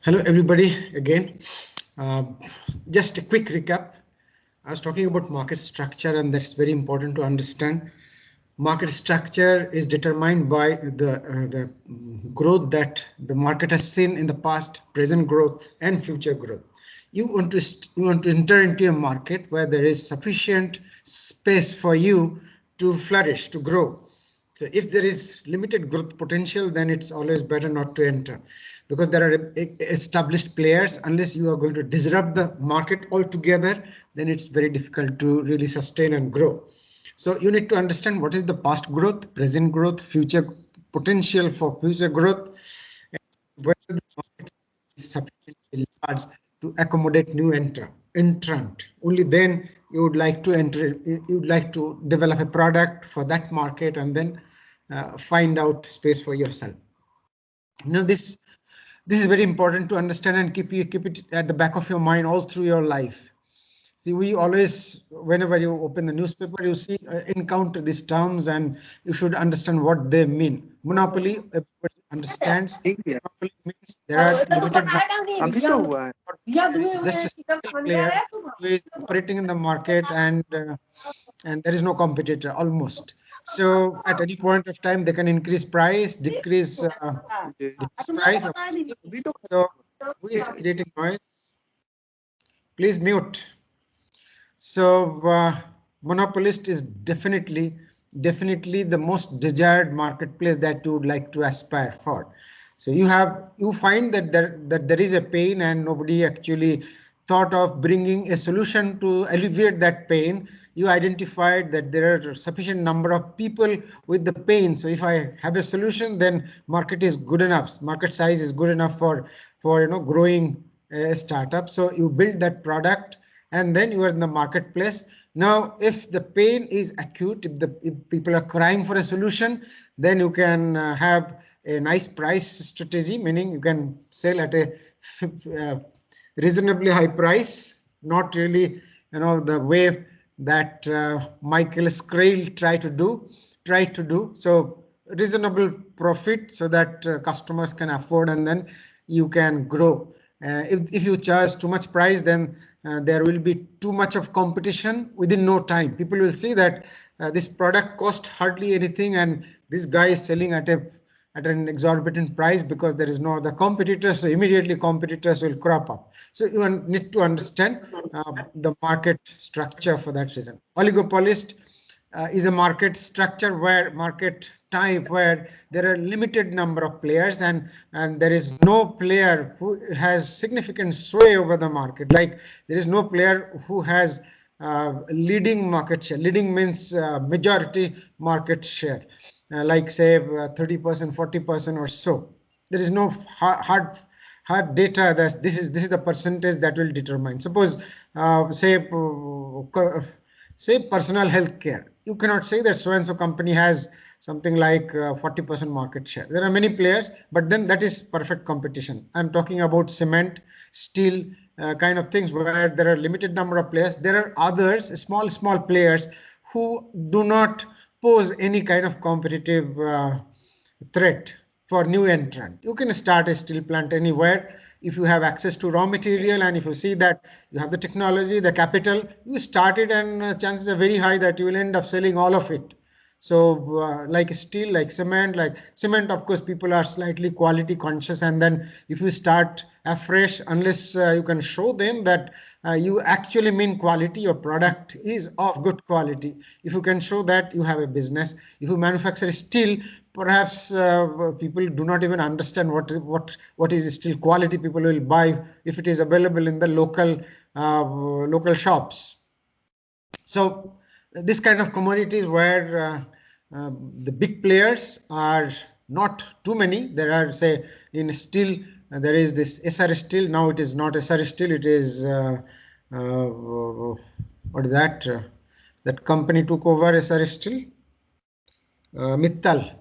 Hello, everybody. Again, uh, just a quick recap. I was talking about market structure, and that's very important to understand. Market structure is determined by the growth that the market has seen in the past, present growth, and future growth. You want to enter into a market where there is sufficient space for you to flourish, to grow. So if there is limited growth potential, then it's always better not to enter, because there are established players. Unless you are going to disrupt the market altogether, then it's very difficult to really sustain and grow. So you need to understand what is the past growth, present growth, future potential for future growth, and whether the market is sufficiently large to accommodate new entrant. Only then you would like to enter, you would like to develop a product for that market, and then find out space for yourself. Now this is very important to understand, and keep it at the back of your mind all through your life. See, we always, whenever you open the newspaper, you see encounter these terms, and you should understand what they mean. Monopoly, everybody understands. ठीक है Monopoly means there are limited अभी तो हुआ है there is just a single player who is operating in the market, and there is no competitor almost. So at any point of time, they can increase price, मुझे decrease price. अभी तो So who is creating noise? Please mute. So monopolist is definitely the most desired marketplace that you would like to aspire for. So you find that there is a pain, and nobody actually thought of bringing a solution to alleviate that pain. You identified that there are sufficient number of people with the pain. So if I have a solution, then market is good enough. Market size is good enough for growing a startup. So you build that product, and then you are in the marketplace. Now, if the pain is acute, if people are crying for a solution, then you can have a nice price strategy, meaning you can sell at a uh, reasonably high price, not really the way that Michael Scrail tried to do. So reasonable profit, so that customers can afford, and then you can grow. If you charge too much price, then there will be too much of competition. Within no time, people will see that this product cost hardly anything, and this guy is selling at an exorbitant price, because there is no other competitors. So immediately competitors will crop up. So you need to understand the market structure. For that reason, oligopolist is a market structure, where market type where there are limited number of players, and there is no player who has significant sway over the market. Like, there is no player who has leading market share. Leading means majority market share, like say 30%, 40% or so. There is no hard data that this is the percentage that will determine. Suppose say personal health care. You cannot say that so and so company has something like 40% market share. There are many players, but then that is perfect competition. I'm talking about cement, steel, kind of things, where there are limited number of players. There are others, small players, who do not pose any kind of competitive threat for new entrant. You can start a steel plant anywhere if you have access to raw material, and if you see that you have the technology, the capital, you start it, and chances are very high that you will end up selling all of it. So like steel, like cement, of course, people are slightly quality conscious, and then if you start afresh, unless you can show them that you actually mean quality, your product is of good quality. If you can show that, you have a business. If you manufacture steel, perhaps people do not even understand what is steel quality. People will buy if it is available in the local shops. So this kind of commodities, where the big players are not too many. There are, say, in steel, there is this SR steel. Now it is not SR steel, it is what is that? That company took over SR steel. Mittal.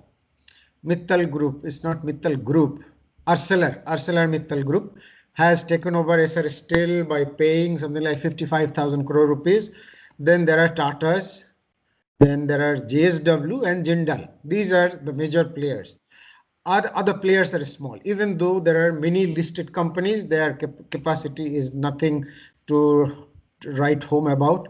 Mittal Group. It's not Mittal Group. ArcelorMittal Group has taken over SR Steel by paying something like 55,000 crore rupees. Then there are Tatas. Then there are JSW and Jindal. These are the major players. other players are small. Even though there are many listed companies, their capacity is nothing to write home about.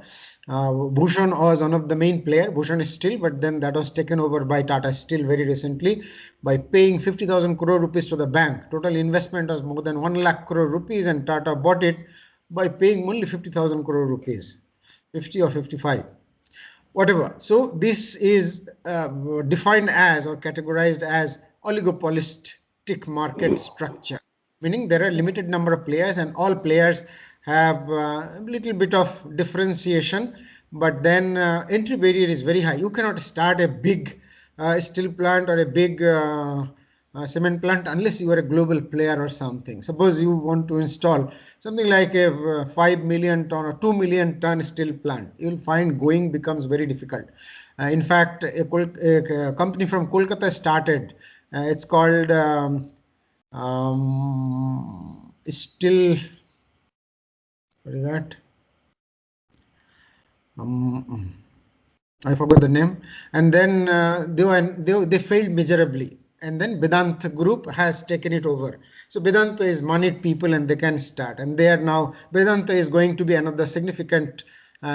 Bhushan was one of the main player. Bhushan is still, but then that was taken over by Tata Steel very recently by paying 50,000 crore rupees to the bank. Total investment was more than 1 lakh crore rupees, and Tata bought it by paying only 50,000 crore rupees, 50 or 55, whatever. So this is defined as or categorized as oligopolistic market structure, meaning there are limited number of players and all players have a little bit of differentiation, but then entry barrier is very high. You cannot start a big steel plant or a big cement plant unless you are a global player or something. Suppose you want to install something like a 5 million ton or 2 million ton steel plant, you will find going becomes very difficult. In fact, a company from Kolkata started. It's called still, what is that? I forgot the name. And then they failed miserably. And then Vedant Group has taken it over. So Vedanta is moneyed people and they can start. And they are now, Vedanta is going to be another significant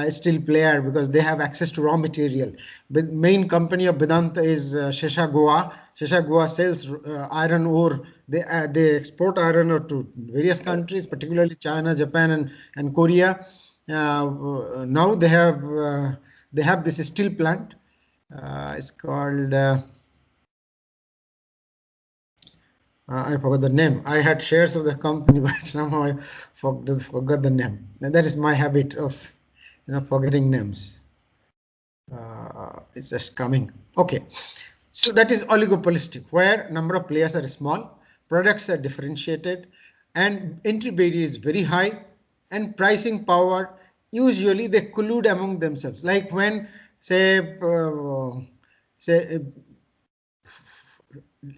steel player because they have access to raw material. The main company of Vedanta is Shesha Goa. Shesha Goa sells iron ore. They export iron ore to various countries, particularly China, Japan, and Korea. Now they have this steel plant. It's called I forgot the name. I had shares of the company, but somehow I forgot the name. And that is my habit of forgetting names. It's just coming. Okay, so that is oligopolistic, where number of players are small, products are differentiated, and entry barrier is very high, and pricing power, usually they collude among themselves. Like when say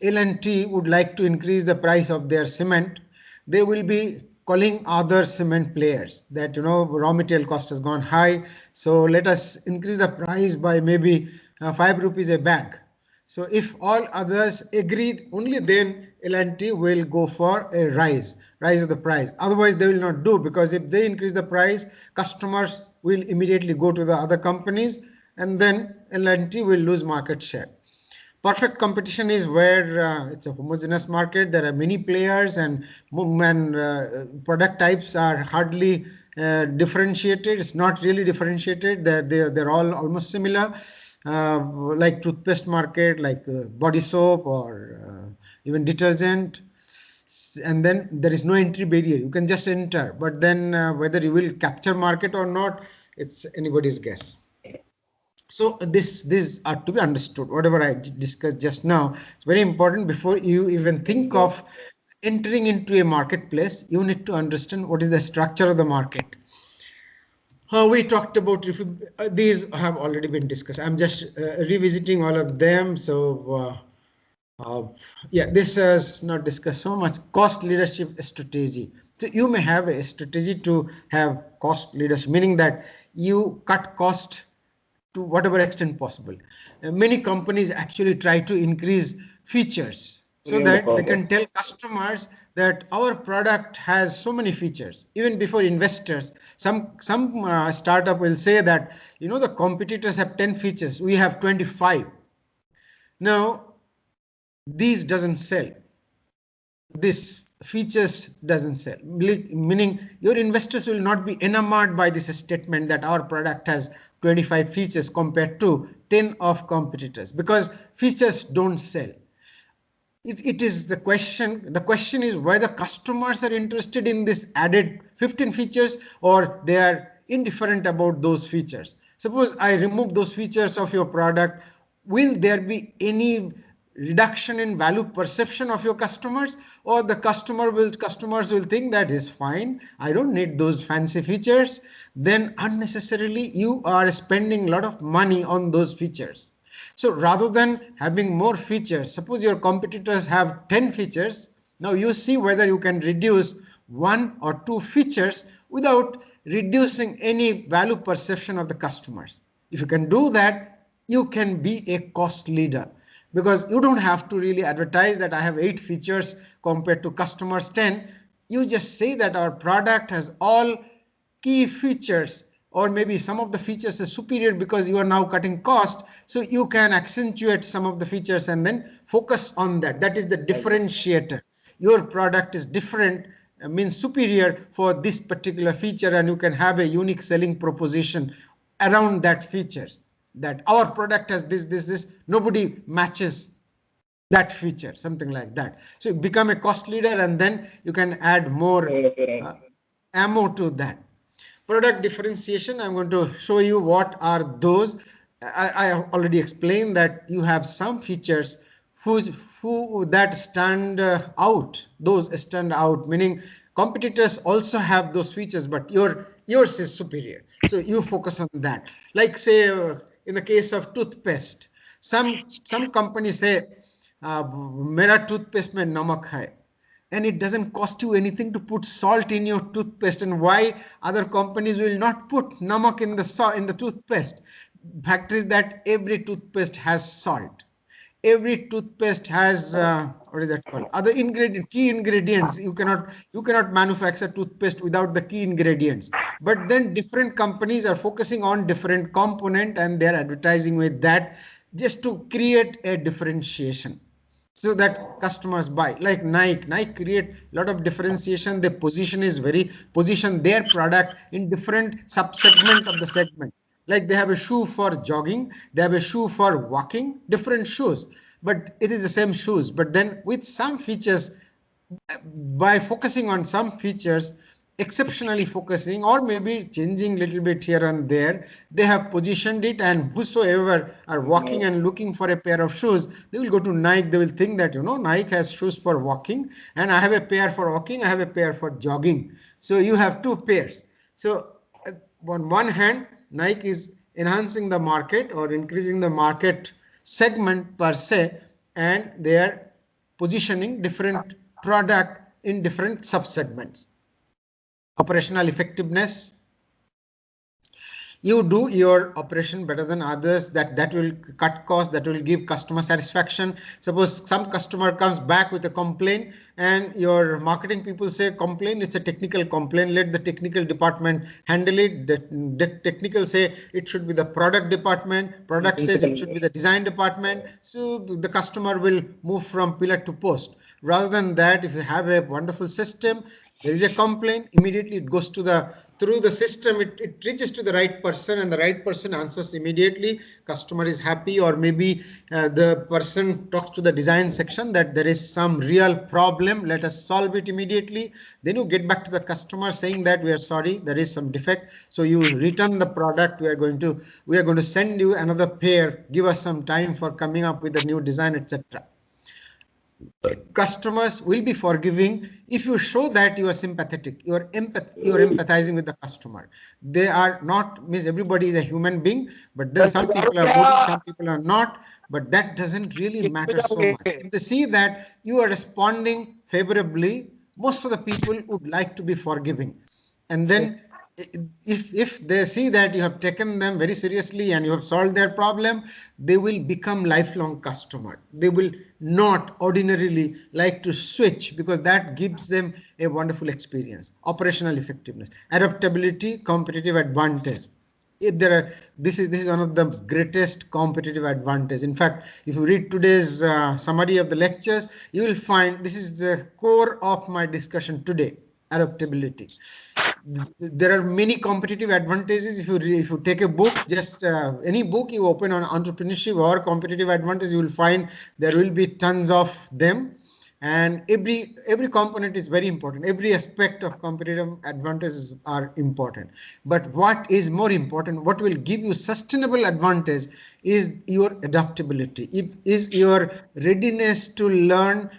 L&T would like to increase the price of their cement, they will be calling other cement players that raw material cost has gone high, so let us increase the price by maybe 5 rupees a bag. So if all others agreed, only then L&T will go for a rise of the price. Otherwise they will not do, because if they increase the price, customers will immediately go to the other companies, and then L&T will lose market share. Perfect competition is where it's a homogeneous market. There are many players, and product types are hardly differentiated. It's not really differentiated. They're all almost similar, like toothpaste market, like body soap, or even detergent. And then there is no entry barrier. You can just enter, but then whether you will capture market or not, it's anybody's guess. So this are to be understood. Whatever I discussed just now, it's very important. Before you even think of entering into a marketplace, you need to understand what is the structure of the market. We talked about these have already been discussed. I'm just revisiting all of them. So yeah, this is not discussed so much. Cost leadership strategy. So you may have a strategy to have cost leadership, meaning that you cut cost to whatever extent possible. Many companies actually try to increase features so that they can tell customers that our product has so many features. Even before investors, some startup will say that the competitors have 10 features, we have 25. Now these doesn't sell. This features doesn't sell, meaning your investors will not be enamored by this statement that our product has 25 features compared to 10 of competitors, because features don't sell. It is the question is whether customers are interested in this added 15 features or they are indifferent about those features. Suppose I remove those features of your product, will there be any reduction in value perception of your customers, or the customers will think that is fine, I don't need those fancy features? Then unnecessarily you are spending a lot of money on those features. So rather than having more features, suppose your competitors have 10 features, now you see whether you can reduce 1 or 2 features without reducing any value perception of the customers. If you can do that, you can be a cost leader. because you don't have to really advertise that I have 8 features compared to customers 10. You just say that our product has all key features, or maybe some of the features are superior because you are now cutting cost, so you can accentuate some of the features and then focus on that. That is the differentiator. Your product is different, means superior for this particular feature, and you can have a unique selling proposition around that features, that our product has this, nobody matches that feature, something like that. So you become a cost leader, and then you can add more uh, ammo to that. Product differentiation, I'm going to show you what are those. I have already explained that you have some features who, who that stand out. Those stand out, meaning competitors also have those features, but yours is superior. So you focus on that. Like say in the case of toothpaste, some companies say मेरा toothpaste में नमक है, and it doesn't cost you anything to put salt in your toothpaste. And why other companies will not put namak in the salt in the toothpaste? Fact is that every toothpaste has salt, every toothpaste has what is that called, other ingredient, key ingredients. You cannot manufacture toothpaste without the key ingredients. But then different companies are focusing on different component, and they're advertising with that just to create a differentiation so that customers buy. Like Nike create a lot of differentiation. Their position is very position their product in different sub-segment of the segment. Like they have a shoe for jogging, they have a shoe for walking, different shoes, but it is the same shoes, but then with some features. By focusing on some features, exceptionally focusing, or maybe changing little bit here and there, they have positioned it, and whosoever are walking and looking for a pair of shoes, they will go to Nike. They will think that, Nike has shoes for walking, and I have a pair for walking, I have a pair for jogging. So you have two pairs. So on one hand, Nike is enhancing the market or increasing the market segment per se, and they are positioning different product in different subsegments. Operational effectiveness. You do your operation better than others, that will cut costs, that will give customer satisfaction. Suppose some customer comes back with a complaint, and your marketing people say complaint, it's a technical complaint, let the technical department handle it. The technical say it should be the product department, product says it should be the design department. So the customer will move from pillar to post. Rather than that, if you have a wonderful system, there is a complaint, immediately it goes to the through the system, it reaches to the right person, and the right person answers immediately. Customer is happy, or maybe the person talks to the design section that there is some real problem, let us solve it immediately. Then you get back to the customer saying that we are sorry, there is some defect, so you return the product, we are going to send you another pair, give us some time for coming up with a new design, etc. Customers will be forgiving if you show that you are sympathetic, you're empathizing with the customer. They are not, means everybody is a human being, but then some people are moody, some people are not, but that doesn't really matter so much. If they see that you are responding favorably, most of the people would like to be forgiving. And then if they see that you have taken them very seriously and you have solved their problem, they will become lifelong customer. They will not ordinarily like to switch, because that gives them a wonderful experience. Operational effectiveness, adaptability, competitive advantage. If there are, this is one of the greatest competitive advantage. In fact, if you read today's summary of the lectures, you will find this is the core of my discussion today: adaptability. There are many competitive advantages. If you take a book, just any book you open on entrepreneurship or competitive advantage, you will find there will be tons of them, and every component is very important. Every aspect of competitive advantages are important, but what is more important, what will give you sustainable advantage, is your adaptability. It is your readiness to learn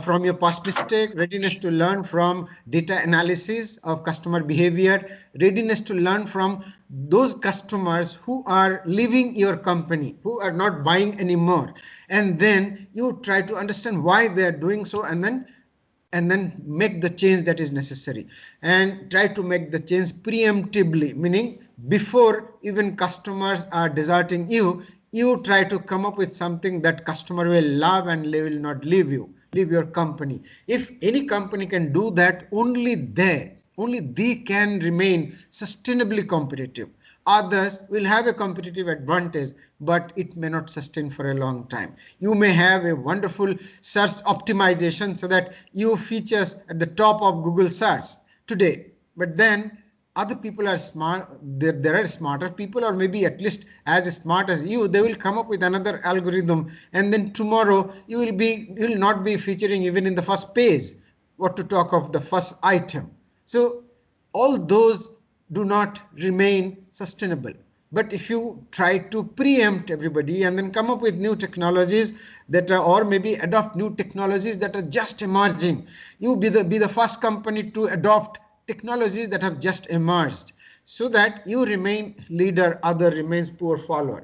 from your past mistake, readiness to learn from data analysis of customer behavior, readiness to learn from those customers who are leaving your company, who are not buying anymore, and then you try to understand why they are doing so, and then make the change that is necessary, and try to make the change preemptively, meaning before even customers are deserting you, you try to come up with something that customer will love and they will not leave your company. If any company can do that, only they can remain sustainably competitive. Others will have a competitive advantage, but it may not sustain for a long time. You may have a wonderful search optimization so that you features at the top of Google search today, but then other people are smart. There are smarter people, or maybe at least as smart as you. They will come up with another algorithm, and then tomorrow you will not be featuring even in the first page, what to talk of the first item. So all those do not remain sustainable. But if you try to preempt everybody and then come up with new technologies that are, or maybe adopt new technologies that are just emerging, you be the first company to adopt technologies that have just emerged, so that you remain leader, other remains poor follower.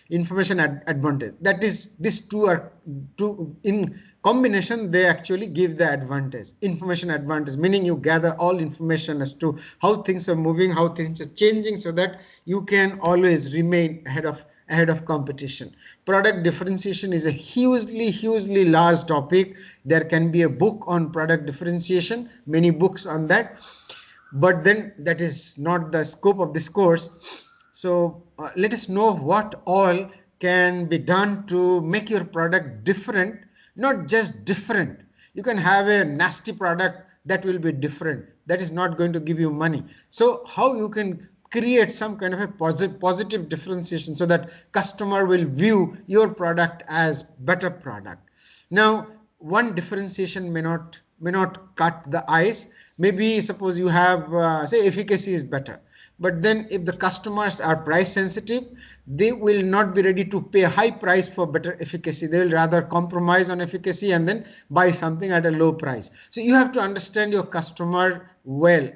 Information advantage, that is, these two are two in combination, they actually give the advantage. Information advantage meaning you gather all information as to how things are moving, how things are changing, so that you can always remain ahead of competition. Product differentiation is a hugely large topic. There can be a book on product differentiation, many books on that, but then that is not the scope of this course. So let us know what all can be done to make your product different. Not just different, you can have a nasty product that will be different, that is not going to give you money. So how you can create some kind of a positive differentiation so that customer will view your product as better product. Now one differentiation may not cut the ice. Maybe suppose you have say efficacy is better, but then if the customers are price sensitive, they will not be ready to pay a high price for better efficacy. They will rather compromise on efficacy and then buy something at a low price. So you have to understand your customer well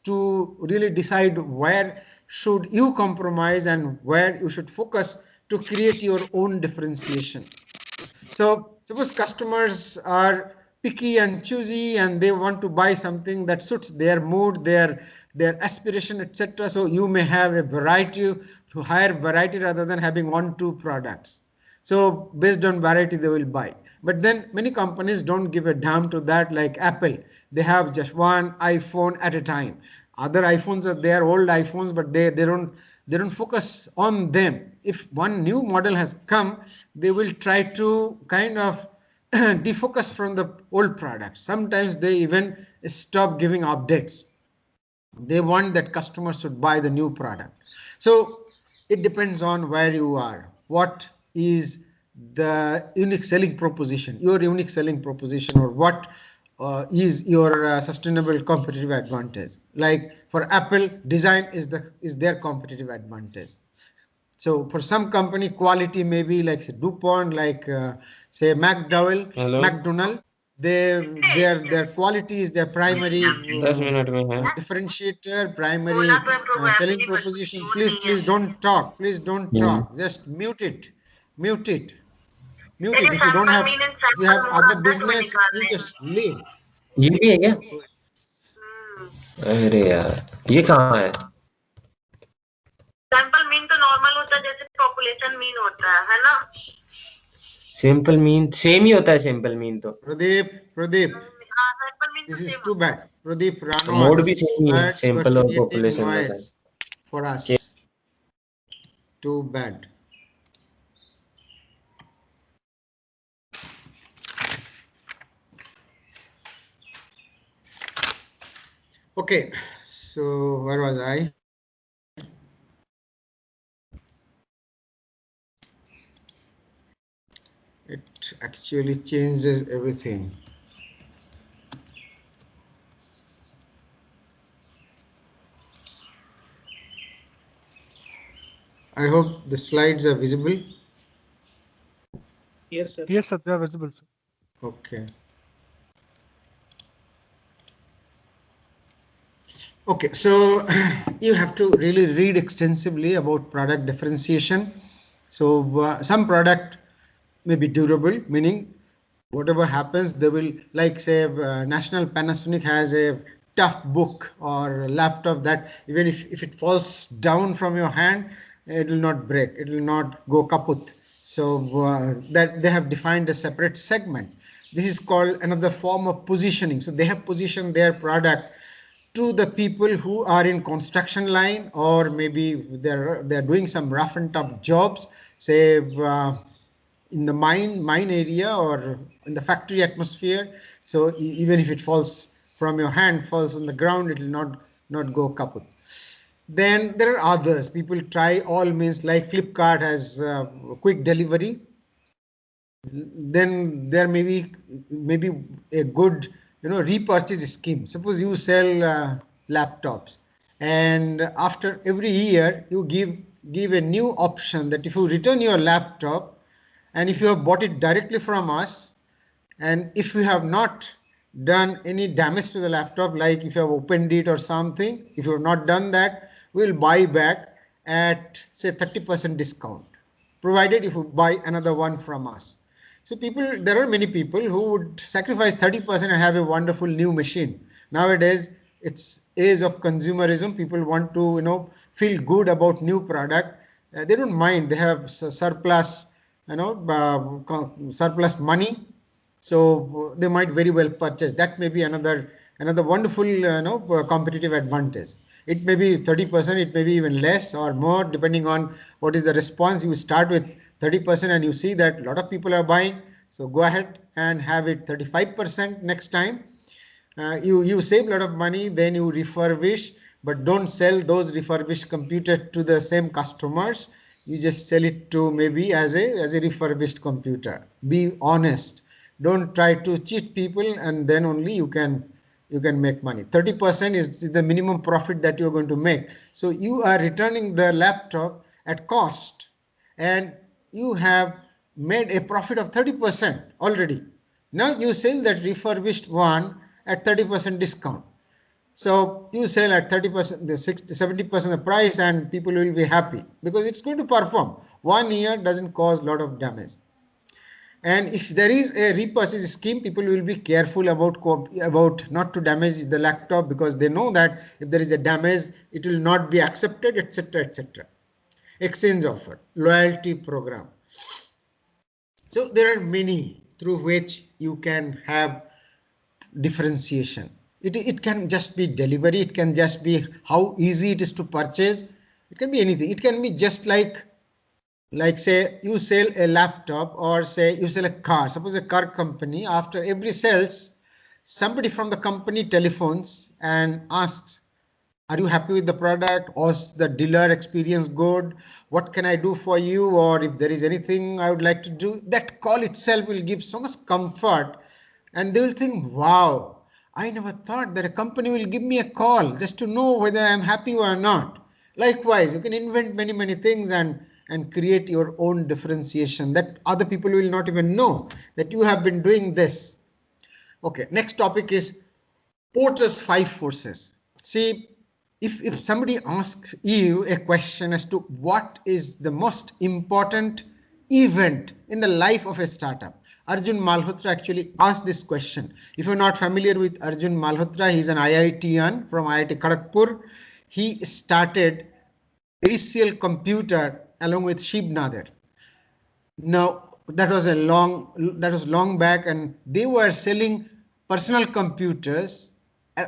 to really decide where should you compromise and where you should focus to create your own differentiation. So suppose customers are picky and choosy and they want to buy something that suits their mood, their aspiration, etc. So you may have a variety, to higher variety rather than having 1 2 products. So based on variety they will buy. But then many companies don't give a damn to that, like Apple. They have just one iPhone at a time. Other iPhones are their old iPhones, but they don't focus on them. If one new model has come, they will try to kind of defocus from the old product. Sometimes they even stop giving updates. They want that customers should buy the new product. So it depends on where you are, what is the unique selling proposition, your unique selling proposition, or what is your sustainable competitive advantage. Like for Apple, design is their competitive advantage. So for some company, quality may be like say DuPont, like say hello McDonald. Their quality is their primary 10 minute में है differentiator, primary selling proposition. Please don't talk. Please don't talk. Just mute it, mute it. If you have other business, you just leave. ये भी है क्या अरे यार ये कहाँ है सैंपल मीन तो नॉर्मल होता है जैसे पॉपुलेशन मीन होता है ना सिंपल मीन सेम ही होता है सिंपल मीन तो Pradeep, सैंपल मीन तो this is सेम too होता है bad. Pradeep तो मोड भी Ranwat, सेम ही है but you are सिंपल और creating पॉपुलेशन का noise for us. Too bad. Okay, so where was I? It actually changes everything. I hope the slides are visible. Yes, sir. Yes, sir, they are visible, sir. Okay. Okay, so you have to really read extensively about product differentiation. So some product may be durable, meaning whatever happens, they will, like say National Panasonic has a tough book or laptop that even if it falls down from your hand, it will not break, it will not go kaput. So that they have defined a separate segment. This is called another form of positioning. So they have positioned their product to the people who are in construction line, or maybe they're doing some rough and tough jobs, say in the mine area or in the factory atmosphere. So even if it falls from your hand, falls on the ground, it will not go kaput. Then there are others. People try all means, like Flipkart has quick delivery. Then there may be maybe a good repurchase scheme. Suppose you sell laptops, and after every year you give a new option that if you return your laptop, and if you have bought it directly from us, and if you have not done any damage to the laptop, like if you have opened it or something, if you have not done that, we'll buy back at say 30% discount, provided if you buy another one from us. So there are many people who would sacrifice 30% and have a wonderful new machine. Nowadays, it's age of consumerism. People want to feel good about new product. They don't mind. They have surplus surplus money, so they might very well purchase. That may be another wonderful competitive advantage. It may be 30%, it may be even less or more, depending on what is the response. You start with 30% and you see that a lot of people are buying, so go ahead and have it 35% next time. You save a lot of money, then you refurbish, but don't sell those refurbished computers to the same customers. You just sell it to maybe as a refurbished computer. Be honest. Don't try to cheat people, and then only you can make money. 30% is the minimum profit that you're going to make. So you are returning the laptop at cost, and you have made a profit of 30% already. Now you sell that refurbished one at 30% discount. So you sell at 30%, the 60, 70% the price, and people will be happy because it's going to perform. 1 year doesn't cause a lot of damage. And if there is a repurchase scheme, people will be careful about not to damage the laptop, because they know that if there is a damage, it will not be accepted, etc., etc. Exchange offer, loyalty program. So there are many through which you can have differentiation. It can just be delivery. It can just be how easy it is to purchase. It can be anything. It can be just like say you sell a laptop, or say you sell a car. Suppose a car company, after every sales, somebody from the company telephones and asks, are you happy with the product? Was the dealer experience good? What can I do for you? Or if there is anything I would like to do, that call itself will give so much comfort, and they will think, wow, I never thought that a company will give me a call just to know whether I'm happy or not. Likewise, you can invent many things and create your own differentiation that other people will not even know that you have been doing this. Okay, next topic is Porter's 5 forces. See, if somebody asks you a question as to what is the most important event in the life of a startup, Arjun Malhotra actually asked this question. If you're not familiar with Arjun Malhotra, he's an IITian from IIT Kharagpur. He started ACL Computer along with Shib Nader. Now that was long back, and they were selling personal computers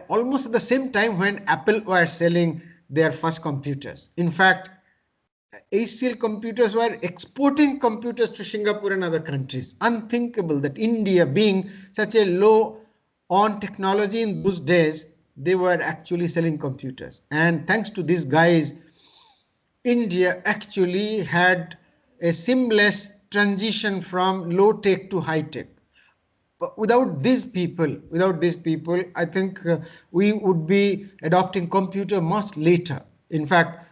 almost at the same time when Apple were selling their first computers. In fact, ACL computers were exporting computers to Singapore and other countries. Unthinkable that India, being such a low on technology in those days, they were actually selling computers. And thanks to these guys, India actually had a seamless transition from low tech to high tech. But without these people, I think we would be adopting computer much later. In fact,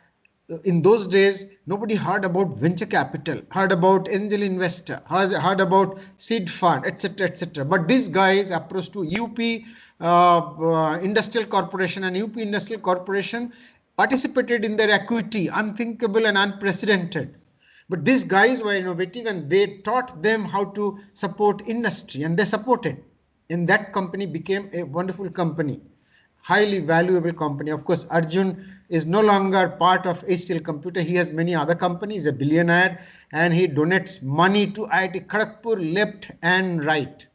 in those days, nobody heard about venture capital, heard about angel investor, heard about seed fund, etc., etc. But these guys approached to UP Industrial Corporation, and UP Industrial Corporation participated in their equity, unthinkable and unprecedented. But these guys were innovative, and they taught them how to support industry, and they supported. And that company became a wonderful company. highly valuable company. Of course, Arjun is no longer part of HCL Computer. He has many other companies, a billionaire, and he donates money to IIT Kharagpur left and right.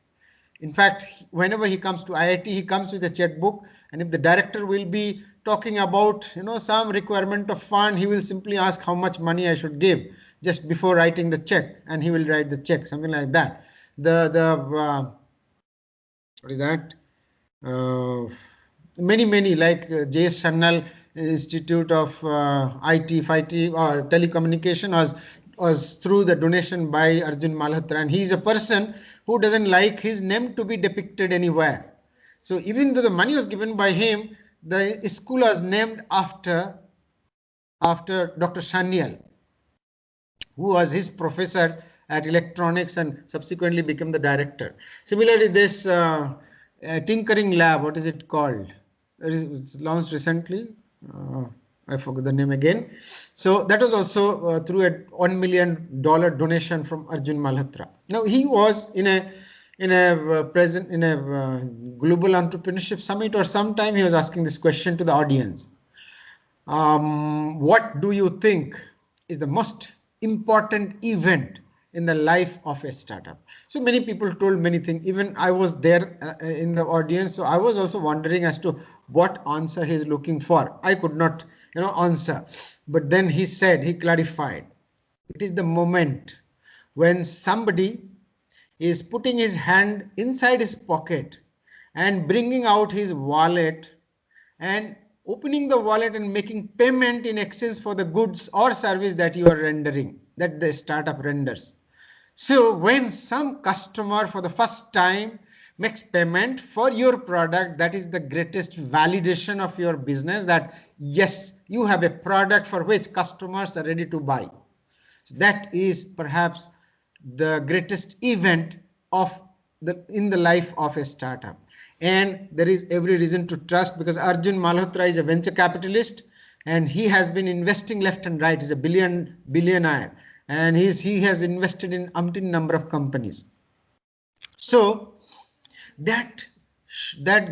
In fact, whenever he comes to IIT, he comes with a checkbook, and if the director will be talking about some requirement of fund, he will simply ask how much money I should give just before writing the check, and he will write the check, something like that. The what is that? Many like J.S. Channel Institute of IT, FIT or Telecommunication was through the donation by Arjun Malhotra, and he is a person who doesn't like his name to be depicted anywhere. So even though the money was given by him, the school was named after Dr. Sanyal, who was his professor at electronics and subsequently became the director. Similarly, this tinkering lab, what is it called? It's launched recently. I forgot the name again. So that was also through a $1 million donation from Arjun Malhotra. Now he was in a global entrepreneurship summit, or sometime he was asking this question to the audience. What do you think is the most important event in the life of a startup? So many people told many things. Even I was there in the audience, so I was also wondering as to what answer he's looking for. I could not answer, but then he clarified, it is the moment when somebody is putting his hand inside his pocket and bringing out his wallet and opening the wallet and making payment in exchange for the goods or service that you are rendering, that the startup renders. So when some customer for the first time makes payment for your product, that is the greatest validation of your business, that yes, you have a product for which customers are ready to buy. So that is perhaps the greatest event in the life of a startup. And there is every reason to trust, because Arjun Malhotra is a venture capitalist and he has been investing left and right. He's a billionaire, and he has invested in umpteen number of companies. So that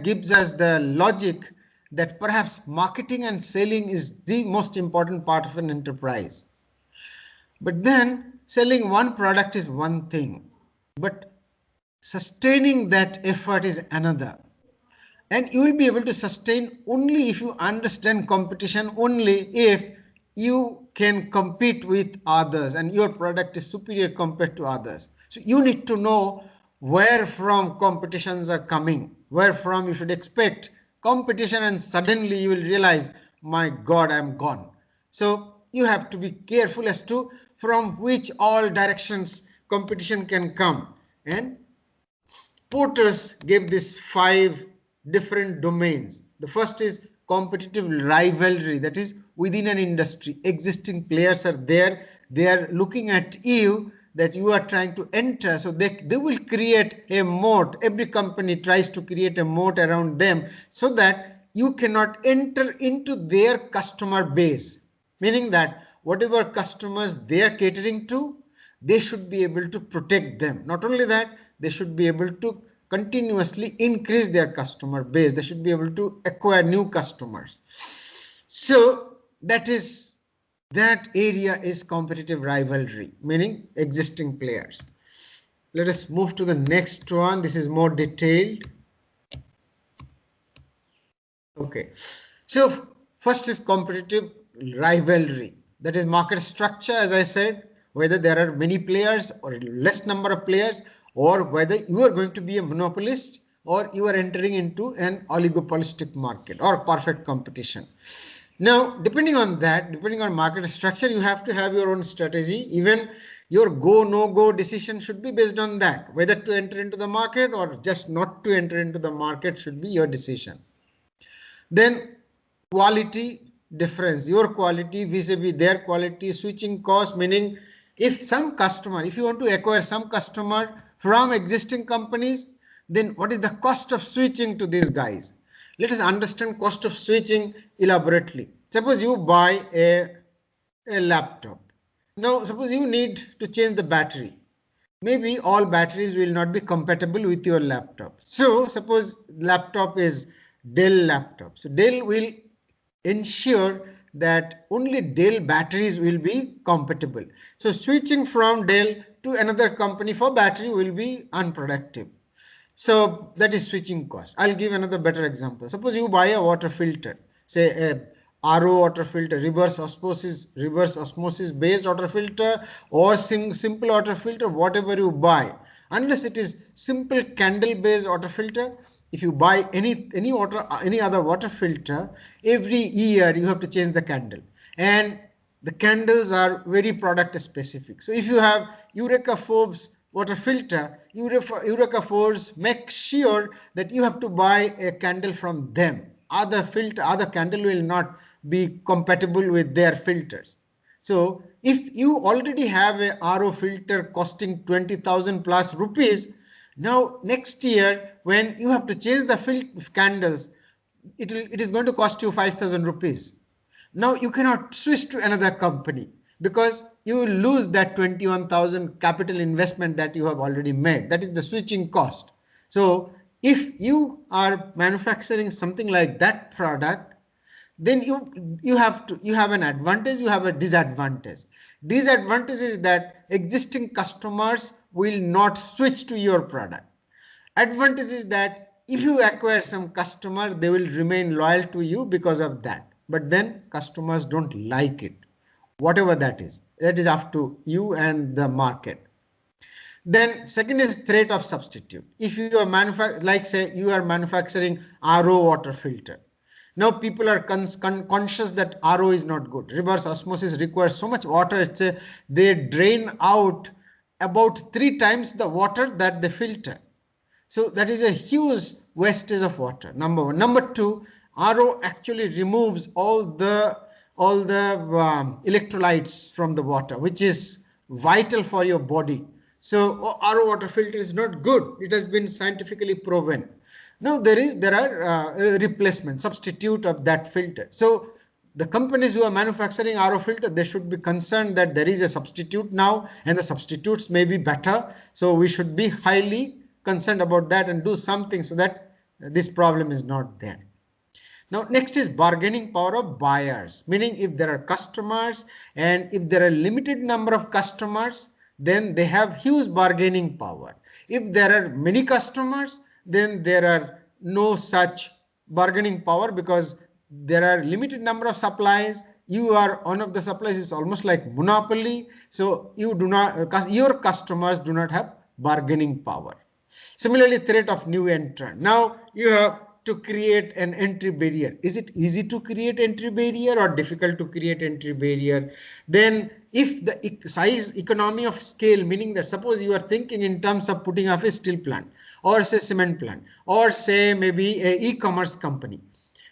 gives us the logic that perhaps marketing and selling is the most important part of an enterprise. But then selling one product is one thing, but sustaining that effort is another. And you will be able to sustain only if you understand competition, only if you can compete with others and your product is superior compared to others. So you need to know where from competitions are coming, where from you should expect competition, and suddenly you will realize, my God, I'm gone. So you have to be careful as to from which all directions competition can come. And Porter's gave this 5 different domains. The first is competitive rivalry, that is within an industry, existing players are there, they are looking at you that you are trying to enter, so they will create a moat. Every company tries to create a moat around them so that you cannot enter into their customer base, meaning that whatever customers they are catering to, they should be able to protect them. Not only that, they should be able to continuously increase their customer base. They should be able to acquire new customers. So that area is competitive rivalry, meaning existing players. Let us move to the next one. This is more detailed. Okay, so first is competitive rivalry, that is market structure, as I said, whether there are many players or less number of players, or whether you are going to be a monopolist or you are entering into an oligopolistic market or perfect competition. Now, depending on market structure, you have to have your own strategy. Even your go no go decision should be based on that. Whether to enter into the market or just not to enter into the market should be your decision. Then quality difference, your quality vis-a-vis their quality, switching cost, meaning if you want to acquire some customer from existing companies, then what is the cost of switching to these guys? Let us understand cost of switching elaborately. Suppose you buy a laptop. Now suppose you need to change the battery. Maybe all batteries will not be compatible with your laptop. So suppose laptop is Dell laptop. So Dell will ensure that only Dell batteries will be compatible. So switching from Dell to another company for battery will be unproductive. So that is switching cost. I'll give another better example. Suppose you buy a water filter, say a RO water filter, reverse osmosis based water filter, or simple water filter, whatever you buy. Unless it is simple candle based water filter, if you buy any other water filter, every year you have to change the candle, and the candles are very product specific. So if you have Eureka Forbes water filter, Eureka Forbes make sure that you have to buy a candle from them. Other candle will not be compatible with their filters. So if you already have a RO filter costing 20,000 plus rupees, now next year when you have to change the candles, it is going to cost you 5,000 rupees. Now you cannot switch to another company because you will lose that 21,000 capital investment that you have already made. That is the switching cost. So if you are manufacturing something like that product, then you have an advantage, you have a disadvantage. Disadvantage is that existing customers will not switch to your product. Advantage is that if you acquire some customer, they will remain loyal to you because of that. But then customers don't like it, whatever that is. That is up to you and the market. Then second is threat of substitute. If you are like say you are manufacturing RO water filter. Now people are conscious that RO is not good. Reverse osmosis requires so much water. They drain out about 3 times the water that they filter. So that is a huge wastage of water. Number one. Number two, RO actually removes all the electrolytes from the water, which is vital for your body. So RO water filter is not good. It has been scientifically proven. Now there are replacement, substitute of that filter. So the companies who are manufacturing RO filter, they should be concerned that there is a substitute now, and the substitutes may be better. So we should be highly concerned about that and do something so that this problem is not there. Now next is bargaining power of buyers, meaning if there are customers and if there are limited number of customers, then they have huge bargaining power. If there are many customers, then there are no such bargaining power because there are limited number of supplies. You are one of the suppliers, is almost like monopoly. So you do not, your customers do not have bargaining power. Similarly, threat of new entrant. Now you have to create an entry barrier. Is it easy to create entry barrier or difficult to create entry barrier? Then if the size economy of scale, meaning that suppose you are thinking in terms of putting up a steel plant or say cement plant or say maybe a e-commerce company.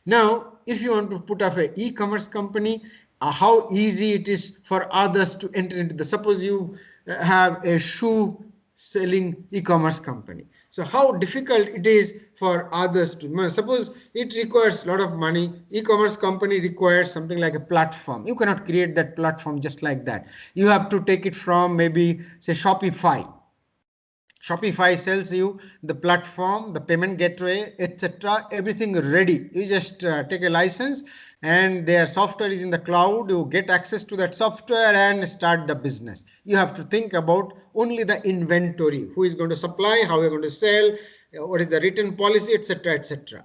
Now, if you want to put up a e-commerce company, how easy it is for others to enter into the, suppose you have a shoe selling e-commerce company. So how difficult it is for others to, suppose it requires a lot of money. E-commerce company requires something like a platform. You cannot create that platform just like that. You have to take it from maybe say Shopify. Shopify sells you the platform, the payment gateway, etc. Everything ready. You just take a license and their software is in the cloud. You get access to that software and start the business. You have to think about only the inventory, who is going to supply, how you're going to sell, what is the written policy, etc., etc.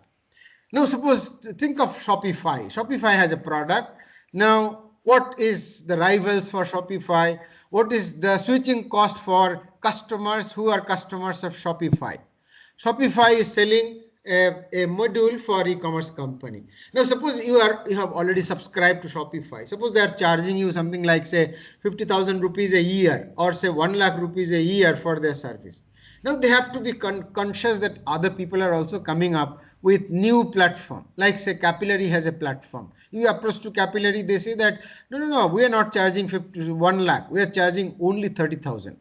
Now suppose think of Shopify. Shopify has a product. Now what is the rivals for Shopify? What is the switching cost for customers who are customers of Shopify? Shopify is selling a module for e-commerce company. Now suppose you have already subscribed to Shopify. Suppose they are charging you something like say 50,000 rupees a year or say 1 lakh rupees a year for their service. Now they have to be conscious that other people are also coming up with new platform, like say Capillary has a platform. You approach to Capillary, they say that no, we are not charging 1 lakh, we are charging only 30,000.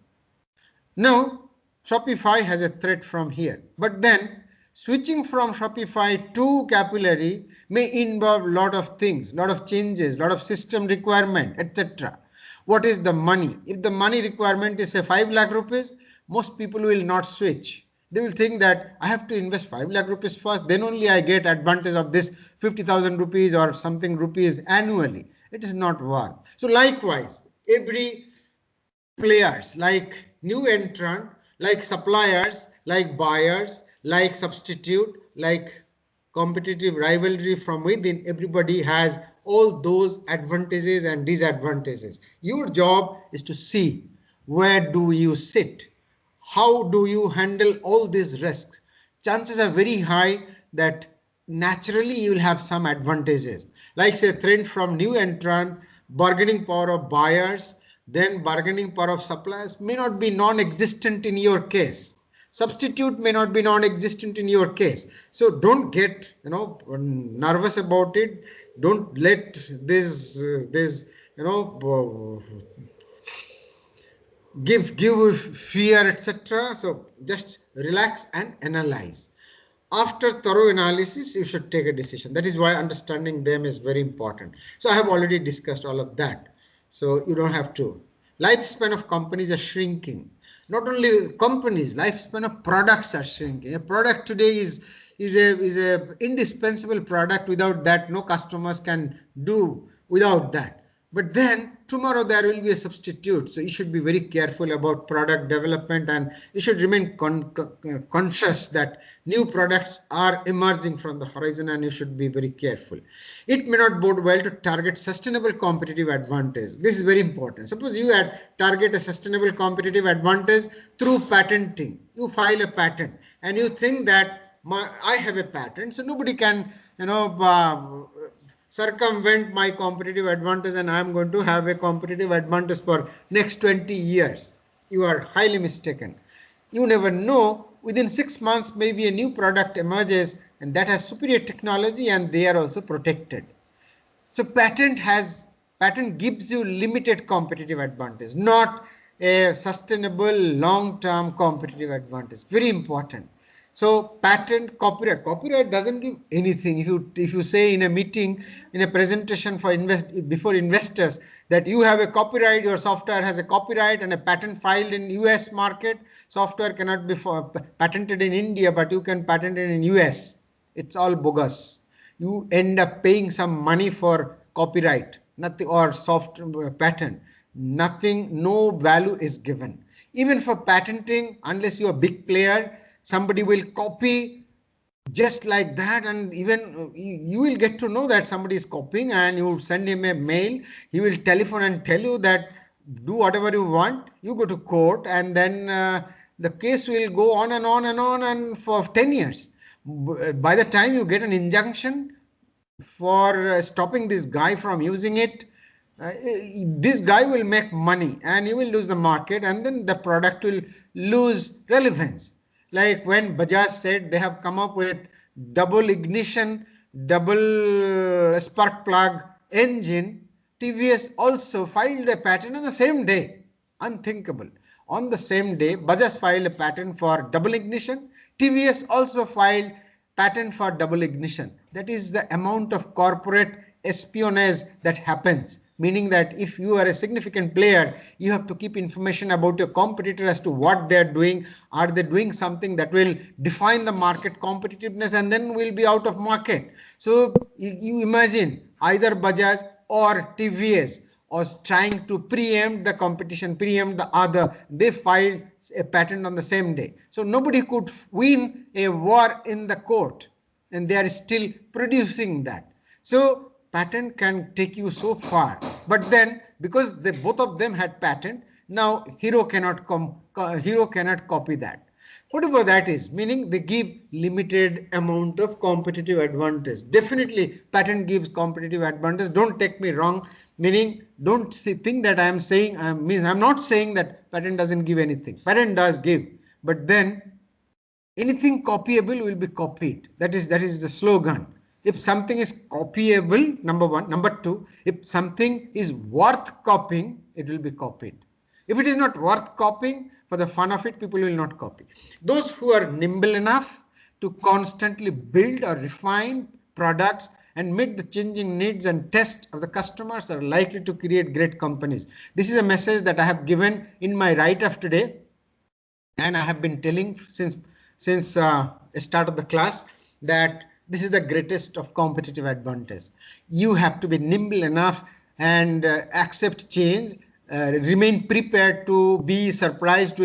Now Shopify has a threat from here, but then switching from Shopify to Capillary may involve a lot of things, lot of changes, lot of system requirement, etc. What is the money? If the money requirement is say 5 lakh rupees, most people will not switch. They will think that I have to invest 5 lakh rupees first, then only I get advantage of this 50,000 rupees or something rupees annually. It is not worth. So likewise, every players like new entrant, like suppliers, like buyers, like substitute, like competitive rivalry from within, everybody has all those advantages and disadvantages. Your job is to see where do you sit, how do you handle all these risks. Chances are very high that naturally you will have some advantages, like say trend from new entrant, bargaining power of buyers, then bargaining power of suppliers may not be non-existent in your case. Substitute may not be non-existent in your case. So don't get nervous about it. Don't let this give fear, etc. So just relax and analyze. After thorough analysis, you should take a decision. That is why understanding them is very important. So I have already discussed all of that, so you don't have to. Lifespan of companies are shrinking. Not only companies, lifespan of products are shrinking. A product today is a indispensable product. Without that, no customers can do without that. But then tomorrow there will be a substitute. So you should be very careful about product development, and you should remain conscious that new products are emerging from the horizon, and you should be very careful. It may not bode well to target sustainable competitive advantage. This is very important. Suppose you target a sustainable competitive advantage through patenting. You file a patent and you think that I have a patent, so nobody can circumvent my competitive advantage, and I am going to have a competitive advantage for next 20 years. You are highly mistaken. You never know. Within 6 months, maybe a new product emerges and that has superior technology, and they are also protected. So patent gives you limited competitive advantage, not a sustainable long-term competitive advantage. Very important. So patent, copyright doesn't give anything. If you say in a meeting, in a presentation for before investors, that you have a copyright, your software has a copyright and a patent filed in US market, software cannot be patented in India, but you can patent it in US. It's all bogus. You end up paying some money for copyright, nothing, or soft patent. Nothing, no value is given. Even for patenting, unless you're a big player, somebody will copy just like that, and even you will get to know that somebody is copying, and you send him a mail. He will telephone and tell you that do whatever you want. You go to court, and then the case will go on and on and on, and for 10 years. By the time you get an injunction for stopping this guy from using it, this guy will make money and you will lose the market, and then the product will lose relevance. Like when Bajaj said they have come up with double ignition, double spark plug engine, TVS also filed a patent on the same day. Unthinkable. On the same day, Bajaj filed a patent for double ignition. TVS also filed patent for double ignition. That is the amount of corporate espionage that happens. Meaning that if you are a significant player, you have to keep information about your competitor as to what they are doing. Are they doing something that will define the market competitiveness, and then will be out of market? So you imagine either Bajaj or TVS was trying to preempt the competition, preempt the other. They filed a patent on the same day. So nobody could win a war in the court, and they are still producing that. So patent can take you so far, but then because they both of them had patent, now hero cannot copy that, whatever that is, meaning they give limited amount of competitive advantage. Definitely patent gives competitive advantage, don't take me wrong, meaning don't think that I am saying I'm not saying that patent doesn't give anything. Patent does give, but then anything copyable will be copied. That is the slogan. If something is copyable, number one. Number two, if something is worth copying, it will be copied. If it is not worth copying, for the fun of it, people will not copy. Those who are nimble enough to constantly build or refine products and meet the changing needs and taste of the customers are likely to create great companies. This is a message that I have given in my write-up today, and I have been telling since since start of the class that this is the greatest of competitive advantage. You have to be nimble enough and accept change, remain prepared to be surprised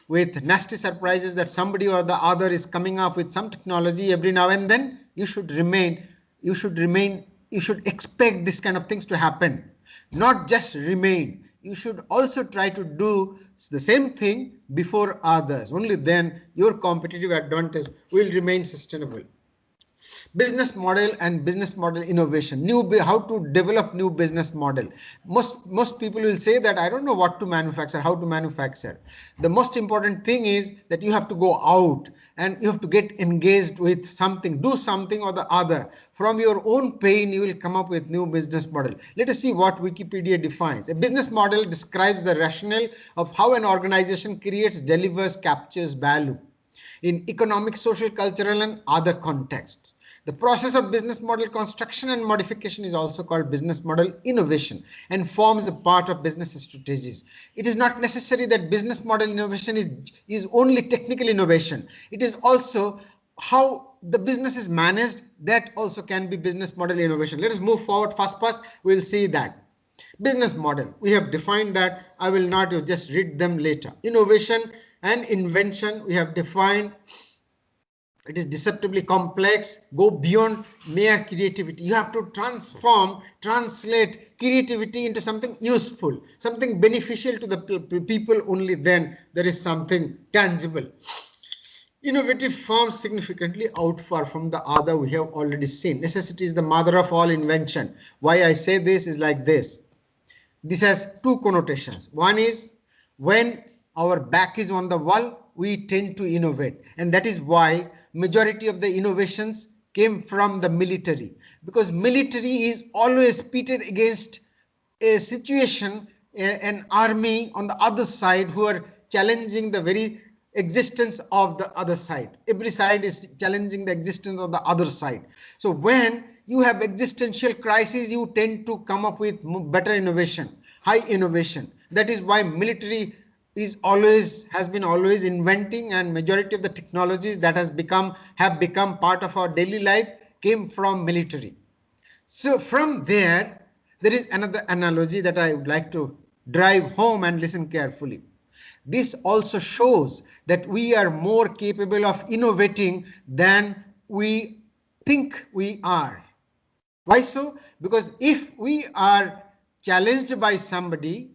with nasty surprises that somebody or the other is coming up with some technology every now and then. You should expect this kind of things to happen, not just remain. You should also try to do the same thing before others. Only then your competitive advantage will remain sustainable. Business model and business model innovation, how to develop new business model. Most people will say that I don't know what to manufacture, how to manufacture. The most important thing is that you have to go out and you have to get engaged with something, do something or the other. From your own pain you will come up with new business model. Let us see what Wikipedia defines. A business model describes the rationale of how an organization creates, delivers, captures value in economic, social, cultural, and other contexts. The process of business model construction and modification is also called business model innovation and forms a part of business strategies. It is not necessary that business model innovation is only technical innovation. It is also how the business is managed. That also can be business model innovation. Let us move forward first. We'll see that. Business model, we have defined that. I will not just read them later. Innovation and invention, we have defined. It is deceptively complex, go beyond mere creativity. You have to translate creativity into something useful, something beneficial to the people. Only then there is something tangible. Innovative firms significantly outfar from the other, we have already seen. Necessity is the mother of all invention. Why I say this is like this. This has two connotations. One is when our back is on the wall, we tend to innovate. And that is why majority of the innovations came from the military, because military is always pitted against a situation, an army on the other side who are challenging the very existence of the other side. Every side is challenging the existence of the other side. So when you have existential crises, you tend to come up with better innovation, high innovation. That is why military has been always inventing, and majority of the technologies that have become part of our daily life came from military. So from there is another analogy that I would like to drive home, and listen carefully. This also shows that we are more capable of innovating than we think we are. Why so? Because if we are challenged by somebody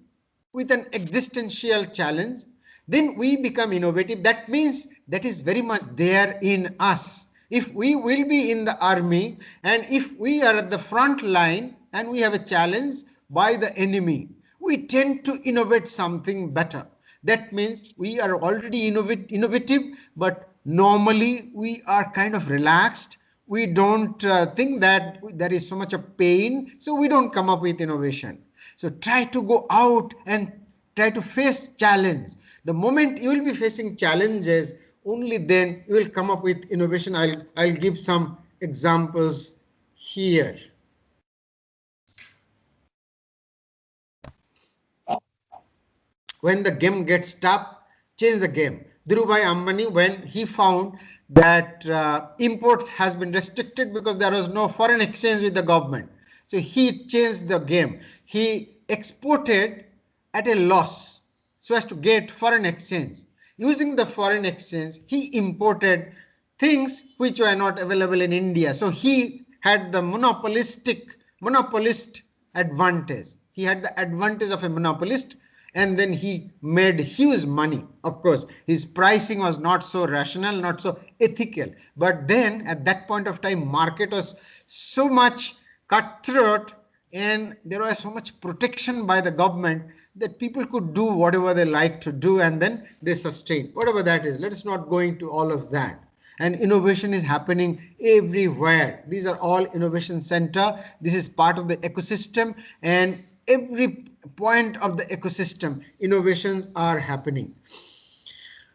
with an existential challenge, then we become innovative. That means that is very much there in us. If we will be in the army, and if we are at the front line and we have a challenge by the enemy, we tend to innovate something better. That means we are already innovative, but normally we are kind of relaxed. We don't think that there is so much of pain, so we don't come up with innovation. So try to go out and try to face challenge. The moment you will be facing challenges, only then you will come up with innovation. I'll give some examples here. When the game gets tough, change the game. Dhirubhai Ambani, when he found that import has been restricted because there was no foreign exchange with the government, so he changed the game. He exported at a loss so as to get foreign exchange. Using the foreign exchange, he imported things which were not available in India. So he had the monopolist advantage. He had the advantage of a monopolist, and then he made huge money. Of course, his pricing was not so rational, not so ethical. But then at that point of time, market was so much cutthroat and there was so much protection by the government that people could do whatever they like to do, and then they sustain whatever that is. Let us not go into all of that. And innovation is happening everywhere. These are all innovation center. This is part of the ecosystem, and every point of the ecosystem, innovations are happening.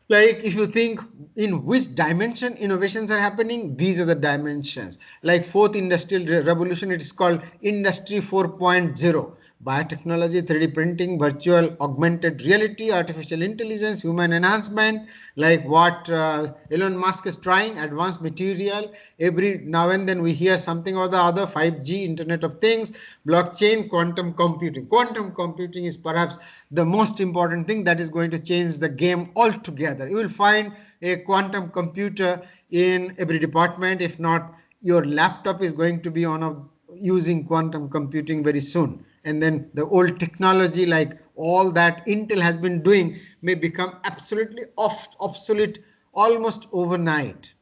Like if you think in which dimension innovations are happening, these are the dimensions. Like fourth industrial revolution, it is called industry 4.0. biotechnology, 3D printing, virtual augmented reality, artificial intelligence, human enhancement, like what Elon Musk is trying, advanced material. Every now and then we hear something or the other, 5G, Internet of Things, blockchain, quantum computing. Quantum computing is perhaps the most important thing that is going to change the game altogether. You will find a quantum computer in every department. If not, your laptop is going to be on a using quantum computing very soon, and then the old technology like all that Intel has been doing may become absolutely obsolete almost overnight.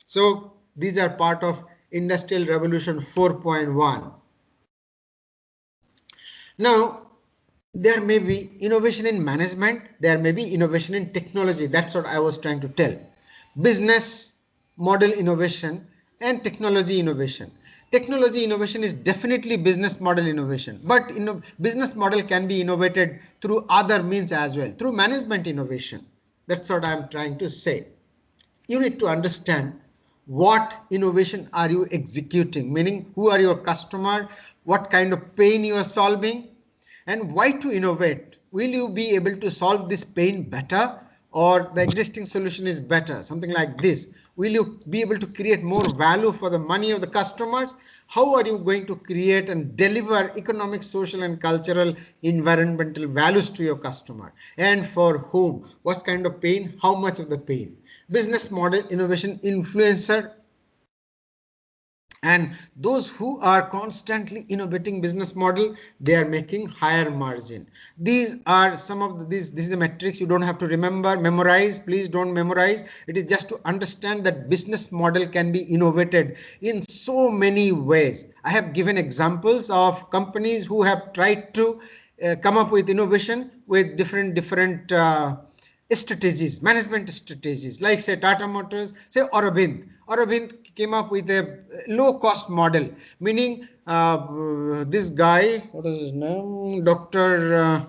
So these are part of Industrial Revolution 4.1. Now there may be innovation in management, there may be innovation in technology. That's what I was trying to tell. Business model innovation and technology innovation. Technology innovation is definitely business model innovation, but business model can be innovated through other means as well, through management innovation. That's what I'm trying to say. You need to understand what innovation are you executing, meaning who are your customer, what kind of pain you are solving, and why to innovate. Will you be able to solve this pain better, or the existing solution is better, something like this? Will you be able to create more value for the money of the customers? How are you going to create and deliver economic, social and cultural environmental values to your customer, and for whom? What kind of pain, how much of the pain? Business model innovation influencer, and those who are constantly innovating business model, they are making higher margin. These are some of this is the metrics. You don't have to memorize. Please don't memorize. It is just to understand that business model can be innovated in so many ways. I have given examples of companies who have tried to come up with innovation with different strategies, management strategies, like say Tata Motors, say Aurobind came up with a low cost model, meaning this guy, what is his name, Dr.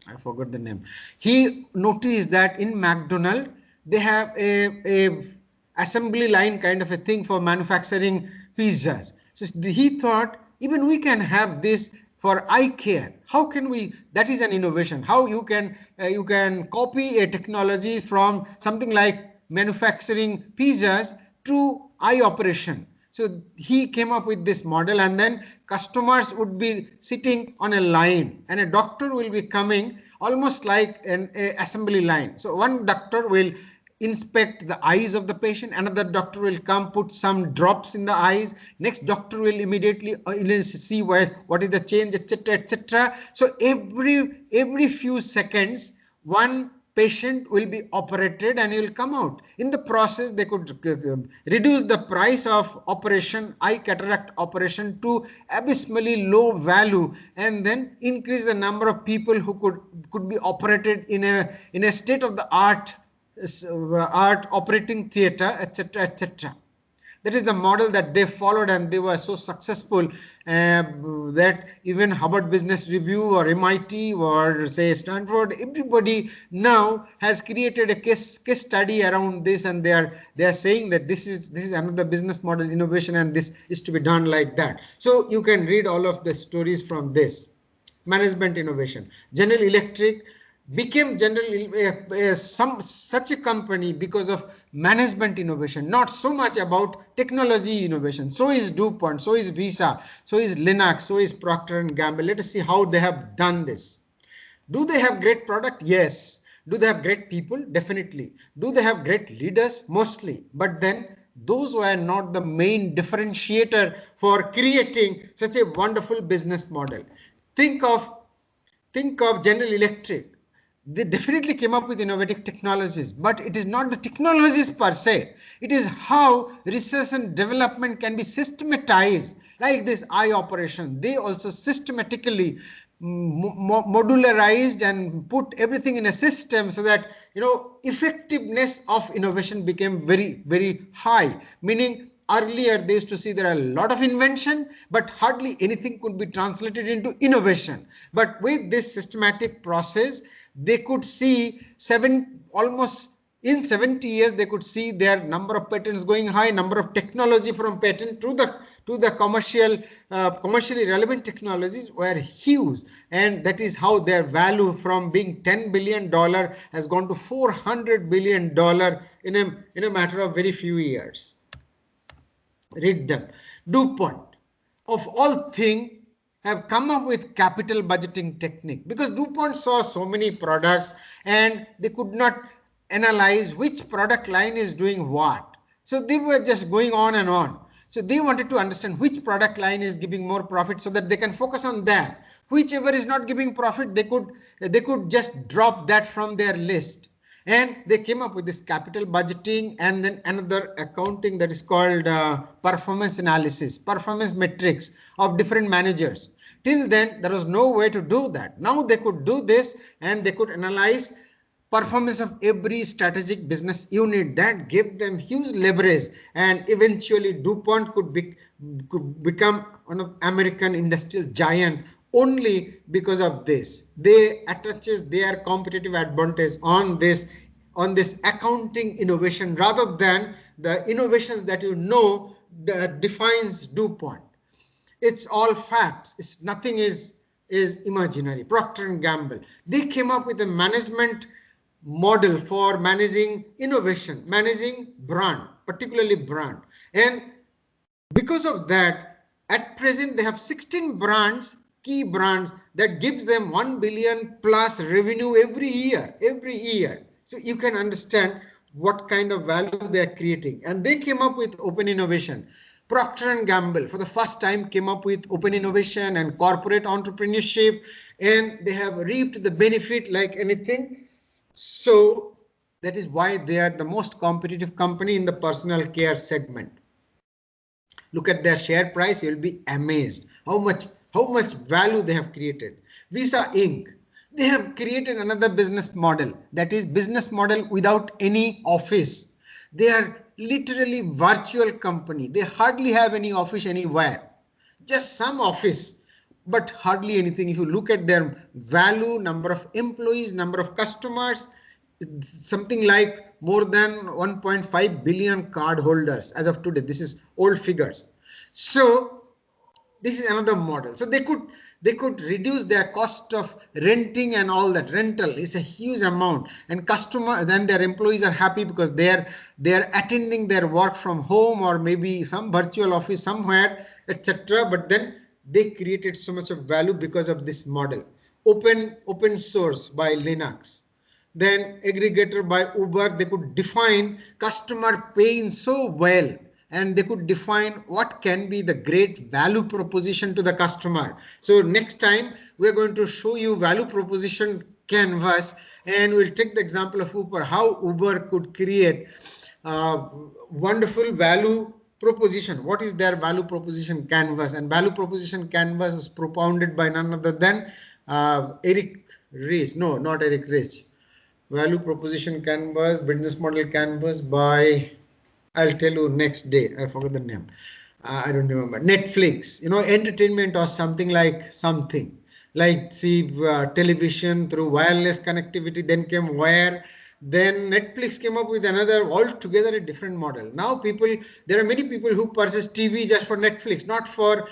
I forgot the name. He noticed that in McDonald's they have a assembly line kind of a thing for manufacturing pizzas. So he thought even we can have this for eye care. How can we? That is an innovation. How you can copy a technology from something like manufacturing pizzas to eye operation. So he came up with this model, and then customers would be sitting on a line and a doctor will be coming almost like an assembly line. So one doctor will inspect the eyes of the patient, another doctor will come put some drops in the eyes, next doctor will immediately see what is the change, etc., etc. So every few seconds one patient will be operated and he will come out. In the process, they could reduce the price of operation, eye cataract operation, to abysmally low value, and then increase the number of people who could be operated in a state of the art operating theater, etc., etc. That is the model that they followed, and they were so successful that even Harvard Business Review or MIT or say Stanford, everybody now has created a case study around this, and they are saying that this is another business model innovation, and this is to be done like that. So you can read all of the stories from this. Management innovation. General Electric became such a company because of management innovation, not so much about technology innovation. So is DuPont, so is Visa, so is Linux, so is Procter and Gamble. Let us see how they have done this. Do they have great product? Yes. Do they have great people? Definitely. Do they have great leaders? Mostly. But then those were not the main differentiator for creating such a wonderful business model. Think of General Electric. They definitely came up with innovative technologies, but it is not the technologies per se. It is how research and development can be systematized, like this eye operation. They also systematically modularized and put everything in a system so that effectiveness of innovation became very, very high. Meaning earlier they used to see there are a lot of invention, but hardly anything could be translated into innovation. But with this systematic process, they could see almost In 70 years, they could see their number of patents going high, number of technology from patent to the commercially relevant technologies were huge, and that is how their value from being $10 billion has gone to $400 billion in a matter of very few years. Read them. DuPont, of all things, have come up with capital budgeting technique, because DuPont saw so many products and they could not analyze which product line is doing what. So they were just going on and on. So they wanted to understand which product line is giving more profit so that they can focus on that. Whichever is not giving profit, they could just drop that from their list. And they came up with this capital budgeting, and then another accounting that is called performance analysis, performance metrics of different managers. Till then, there was no way to do that. Now they could do this, and they could analyze performance of every strategic business unit. That gave them huge leverage, and eventually DuPont could become an American industrial giant only because of this. They attaches their competitive advantage on this accounting innovation, rather than the innovations that that defines DuPont. It's all facts. Nothing is imaginary. Procter and Gamble, they came up with a management model for managing innovation, managing brand, particularly brand. And because of that, at present they have 16 brands, key brands, that gives them 1 billion plus revenue every year. So you can understand what kind of value they are creating. And they came up with open innovation. Procter and Gamble for the first time came up with open innovation and corporate entrepreneurship, and they have reaped the benefit like anything. So that is why they are the most competitive company in the personal care segment. Look at their share price, you'll be amazed how much value they have created. Visa Inc., they have created another business model, that is business model without any office. They are literally virtual company. They hardly have any office anywhere, just some office, but hardly anything. If you look at their value, number of employees, number of customers, something like more than 1.5 billion card holders as of today. This is old figures. So this is another model. So they could reduce their cost of renting, and all that rental is a huge amount, and then their employees are happy because they are attending their work from home or maybe some virtual office somewhere, etc. But then they created so much of value because of this model. Open source by Linux, then aggregator by Uber. They could define customer pain so well, and they could define what can be the great value proposition to the customer. So next time we're going to show you value proposition canvas, and we'll take the example of Uber, how Uber could create wonderful value proposition. What is their value proposition canvas? And value proposition canvas is propounded by none other than Eric Ries. No, not Eric Ries. Value proposition canvas, business model canvas by, I'll tell you next day. I forgot the name. I don't remember. Netflix, entertainment or something like see television through wireless connectivity, then came wire. Then Netflix came up with another altogether a different model. Now there are many people who purchase TV just for Netflix, not for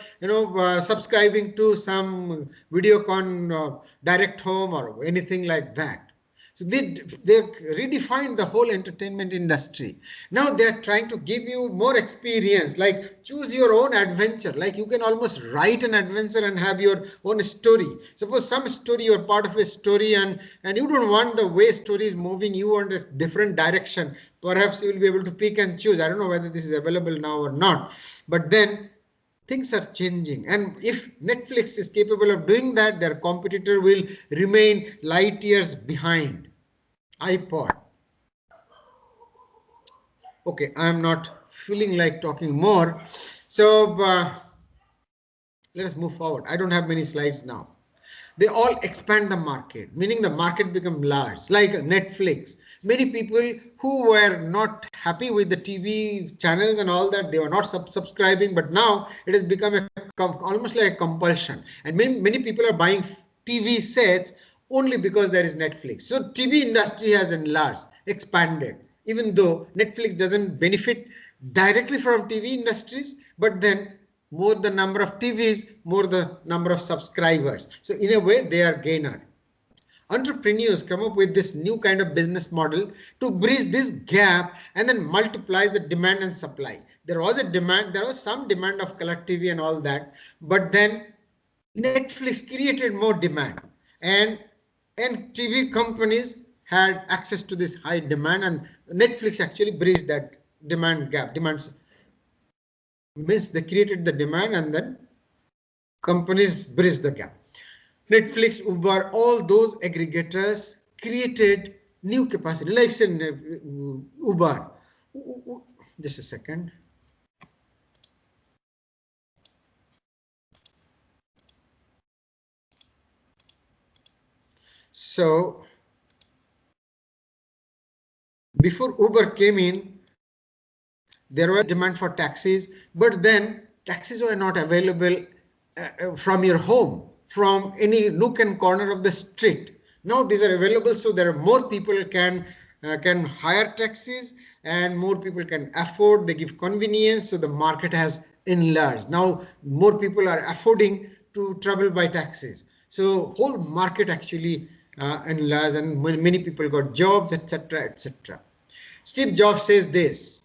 subscribing to some Videocon direct home or anything like that. So they redefined the whole entertainment industry. Now they're trying to give you more experience, like choose your own adventure. Like you can almost write an adventure and have your own story. Suppose some story, you're part of a story, and you don't want the way story is moving, you want a different direction. Perhaps you will be able to pick and choose. I don't know whether this is available now or not, but then things are changing, and if Netflix is capable of doing that, their competitor will remain light years behind. iPod. Okay, I'm not feeling like talking more, so let us move forward. I don't have many slides now. They all expand the market, meaning the market becomes large, like Netflix. Many people who were not happy with the TV channels and all that, they were not subscribing, but now it has become almost like a compulsion, and many people are buying TV sets only because there is Netflix. So TV industry has enlarged. expanded. Even though Netflix doesn't benefit directly from TV industries, but then more the number of TVs, more the number of subscribers. So in a way, they are gainer. Entrepreneurs come up with this new kind of business model to bridge this gap and then multiply the demand and supply. There was a demand, there was some demand of color TV and all that, but then Netflix created more demand, and TV companies had access to this high demand, and Netflix actually bridged that demand gap. Demands means they created the demand and then companies bridged the gap. Netflix, Uber, all those aggregators created new capacity, like say Uber. Just a second. So before Uber came in, there was demand for taxis, but then taxis were not available from your home, from any nook and corner of the street. Now these are available, so there are more people can hire taxis, and more people can afford. They give convenience, so the market has enlarged. Now more people are affording to travel by taxis. So whole market actually enlarged, and many people got jobs, etc., etc. Steve Jobs says this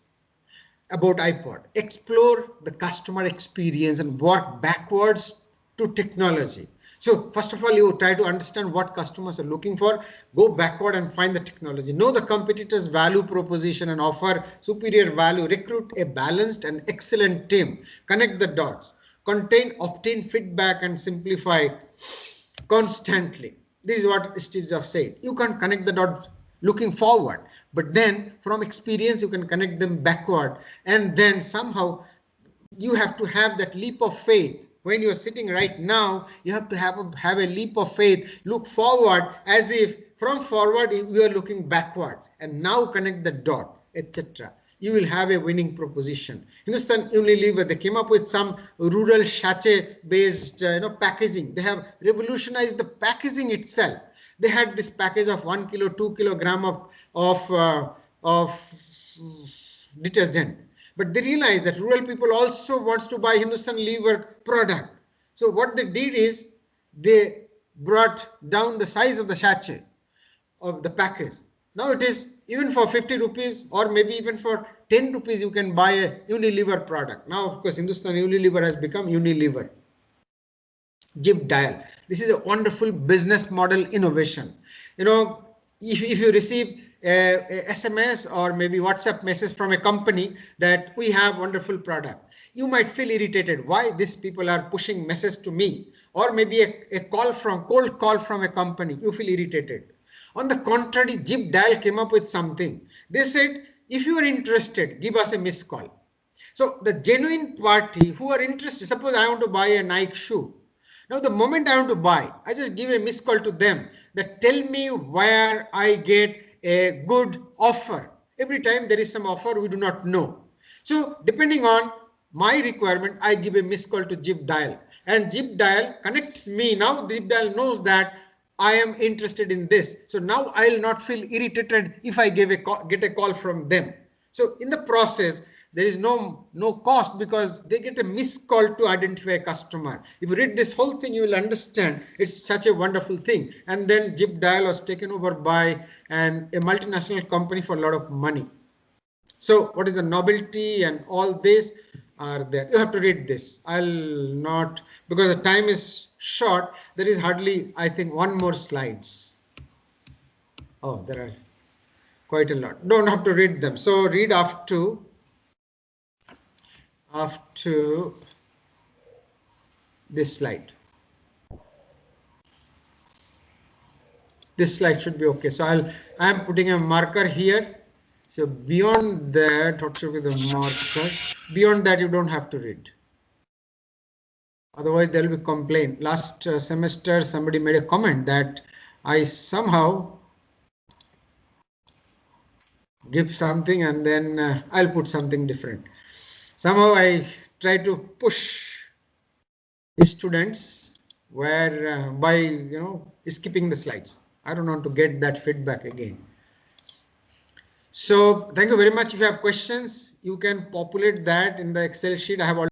about iPod: explore the customer experience and work backwards to technology. So first of all, you try to understand what customers are looking for, go backward and find the technology, know the competitor's value proposition and offer superior value, recruit a balanced and excellent team, connect the dots, obtain feedback and simplify constantly. This is what Steve Jobs said. You can't connect the dots looking forward, but then from experience you can connect them backward, and then somehow you have to have that leap of faith. When you are sitting right now, you have to have a leap of faith, look forward as if from forward you are looking backward, and now connect the dot, etc. You will have a winning proposition. Hindustan Unilever, they came up with some rural sachet based packaging. They have revolutionized the packaging itself. They had this package of 1 kilo, 2 kilogram of detergent, but they realized that rural people also wants to buy Hindustan Lever product. So what they did is they brought down the size of the sachet of the package. Now it is even for 50 rupees or maybe even for 10 rupees you can buy a Unilever product. Now of course Hindustan Unilever has become Unilever. Jib dial. This is a wonderful business model innovation. If you receive a SMS or maybe WhatsApp message from a company that we have wonderful product, you might feel irritated. Why these people are pushing message to me? Or maybe a cold call from a company, you feel irritated. On the contrary, Jib dial came up with something. They said, if you are interested, give us a missed call. So the genuine party who are interested, suppose I want to buy a Nike shoe. Now the moment I want to buy, I just give a missed call to them that tell me where I get a good offer. Every time there is some offer we do not know. So depending on my requirement, I give a missed call to Jib dial, and Jib dial connects me. Now Jib dial knows that I am interested in this. So now I will not feel irritated if I get a call from them. So in the process, there is no cost because they get a missed call to identify a customer. If you read this whole thing, you will understand it's such a wonderful thing. And then Jib dial was taken over by a multinational company for a lot of money. So what is the novelty and all this are there. You have to read this. I'll not, because the time is short. There is hardly, I think, one more slides. Oh, there are quite a lot. Don't have to read them. So read after this slide. This slide should be okay. So I am putting a marker here. So beyond that, what should be the marker? Beyond that, you don't have to read. Otherwise, there will be complaint. Last semester, somebody made a comment that I somehow give something and then I'll put something different. Somehow I try to push students where by skipping the slides. I don't want to get that feedback again. So thank you very much. If you have questions, you can populate that in the Excel sheet. I have already